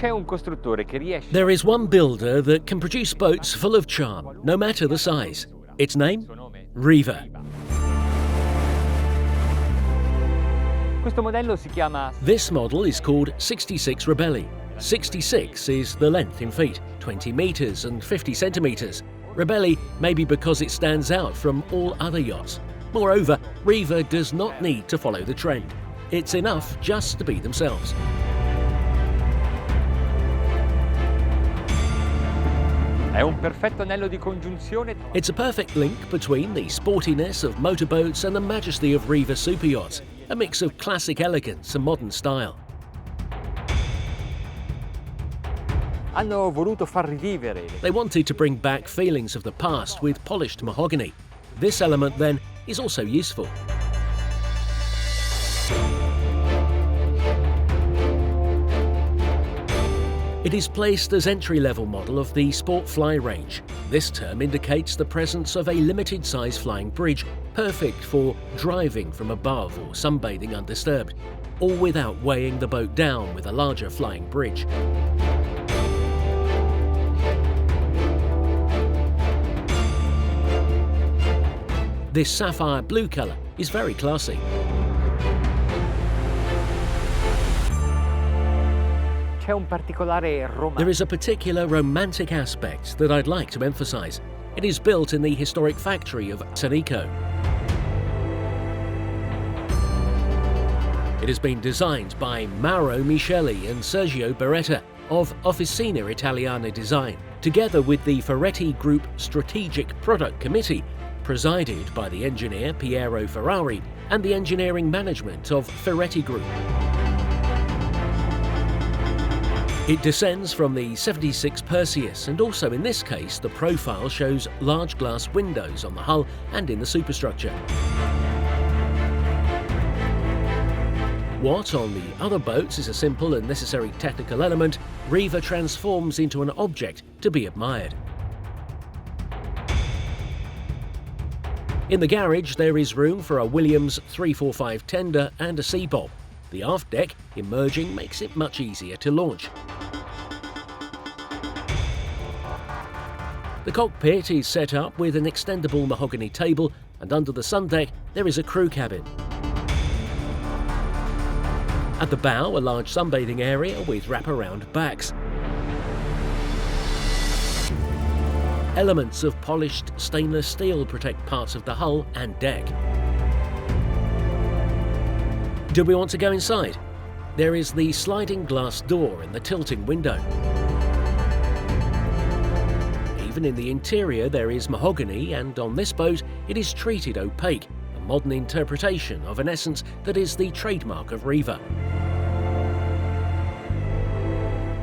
C'è un costruttore che riesce. There is one builder that can produce boats full of charm, no matter the size. Its name? RIVA. Questo modello si chiama. This model is called 66 RIBELLE. 66 is the length in feet, 20 meters and 50 centimeters. RIBELLE maybe because it stands out from all other yachts. Moreover, RIVA does not need to follow the trend. It's enough just to be themselves. È un perfetto anello di congiunzione. It's a perfect link between the sportiness of motorboats and the majesty of RIVA superyachts, a mix of classic elegance and modern style. Hanno voluto far rivivere. They wanted to bring back feelings of the past with polished mahogany. This element, then, is also useful. It is placed as entry-level model of the Sport Fly range. This term indicates the presence of a limited-size flying bridge, perfect for driving from above or sunbathing undisturbed, all without weighing the boat down with a larger flying bridge. This sapphire blue colour is very classy. C'è un particolare romantico. There is a particular romantic aspect that I'd like to emphasise. It is built in the historic factory of Sanico. It has been designed by Mauro Micheli and Sergio Beretta of Officina Italiana Design, together with the Ferretti Group Strategic Product Committee, presided by the engineer Piero Ferrari and the engineering management of Ferretti Group. It descends from the 76 Perseus, and also in this case the profile shows large glass windows on the hull and in the superstructure. What on the other boats is a simple and necessary technical element, RIVA transforms into an object to be admired. In the garage there is room for a Williams 345 tender and a seabob. The aft deck, emerging, makes it much easier to launch. The cockpit is set up with an extendable mahogany table, and under the sun deck there is a crew cabin. At the bow, a large sunbathing area with wraparound backs. Elements of polished stainless steel protect parts of the hull and deck. Do we want to go inside? There is the sliding glass door and the tilting window. Even in the interior there is mahogany, and on this boat it is treated opaque, a modern interpretation of an essence that is the trademark of RIVA.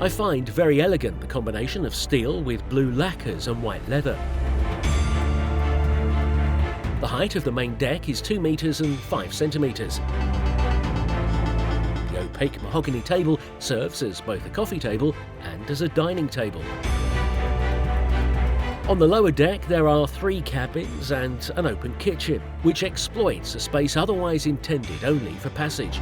I find very elegant the combination of steel with blue lacquers and white leather. The height of the main deck is 2 meters and 5 centimeters. The opaque mahogany table serves as both a coffee table and as a dining table. On the lower deck there are 3 cabins and an open kitchen, which exploits a space otherwise intended only for passage.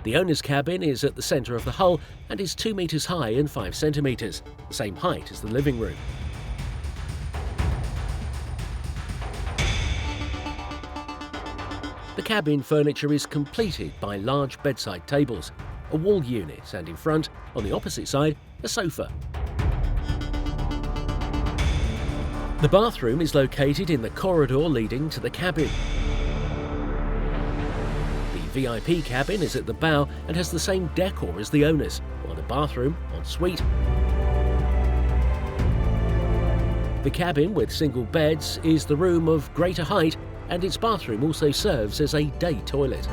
The owner's cabin is at the centre of the hull and is 2 meters high and 5 centimeters, the same height as the living room. The cabin furniture is completed by large bedside tables, a wall unit, and in front, on the opposite side, a sofa. The bathroom is located in the corridor leading to the cabin. The VIP cabin is at the bow and has the same decor as the owners, while the bathroom, ensuite. The cabin with single beds is the room of greater height, and its bathroom also serves as a day toilet.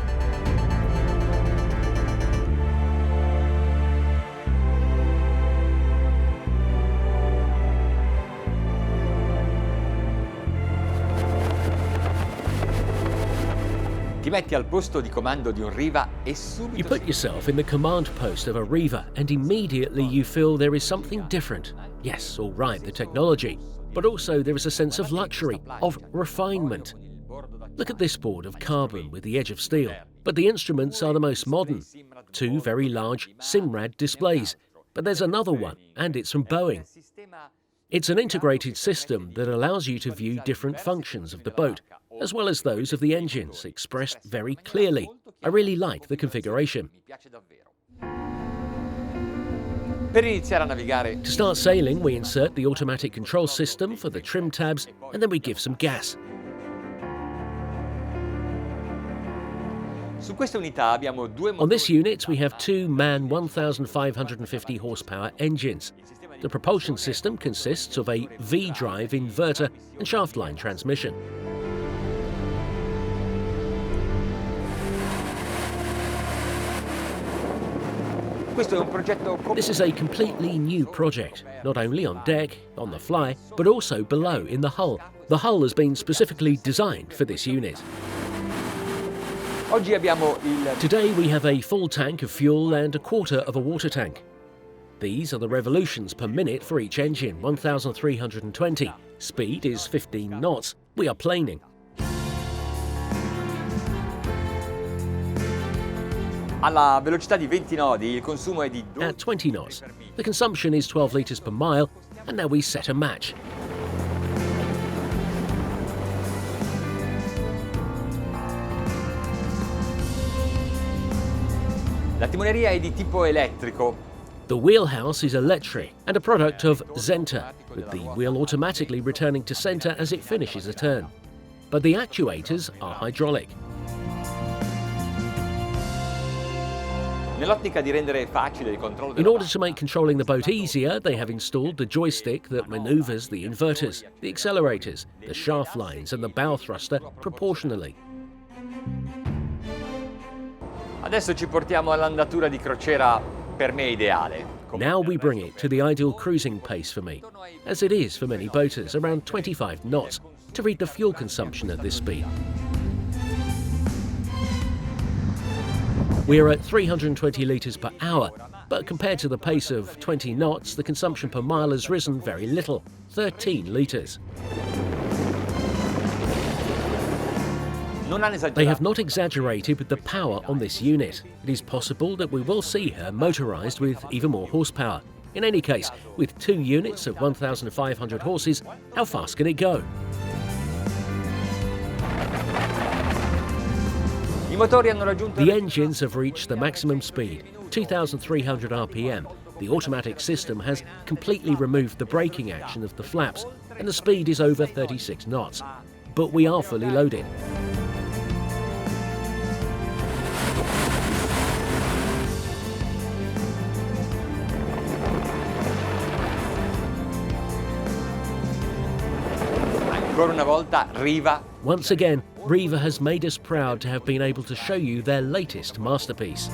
Ti metti al posto di comando di un Riva e subito. You put yourself in the command post of a RIVA and immediately you feel there is something different. Yes, all right, the technology, but also there is a sense of luxury, of refinement. Look at this board of carbon with the edge of steel. But the instruments are the most modern. 2 very large Simrad displays. But there's another one, and it's from Boeing. It's an integrated system that allows you to view different functions of the boat, as well as those of the engines, expressed very clearly. I really like the configuration. To start sailing, we insert the automatic control system for the trim tabs, and then we give some gas. On this unit, we have 2 MAN 1,550 horsepower engines. The propulsion system consists of a V-drive inverter and shaft-line transmission. This is a completely new project, not only on deck, on the fly, but also below in the hull. The hull has been specifically designed for this unit. Today we have a full tank of fuel and a quarter of a water tank. These are the revolutions per minute for each engine, 1,320. Speed is 15 knots. We are planing. At 20 knots, the consumption is 12 litres per mile, and now we set a match. The wheelhouse is electric and a product of Zenta, with the wheel automatically returning to centre as it finishes a turn. But the actuators are hydraulic. In order to make controlling the boat easier, they have installed the joystick that manoeuvres the inverters, the accelerators, the shaft lines and the bow thruster proportionally. Now we bring it to the ideal cruising pace for me, as it is for many boaters, around 25 knots, to read the fuel consumption at this speed. We are at 320 litres per hour, but compared to the pace of 20 knots, the consumption per mile has risen very little, 13 litres. They have not exaggerated with the power on this unit. It is possible that we will see her motorised with even more horsepower. In any case, with 2 units of 1,500 horses, how fast can it go? The engines have reached the maximum speed, 2,300 RPM. The automatic system has completely removed the braking action of the flaps, and the speed is over 36 knots. But we are fully loaded. Once again, RIVA has made us proud to have been able to show you their latest masterpiece.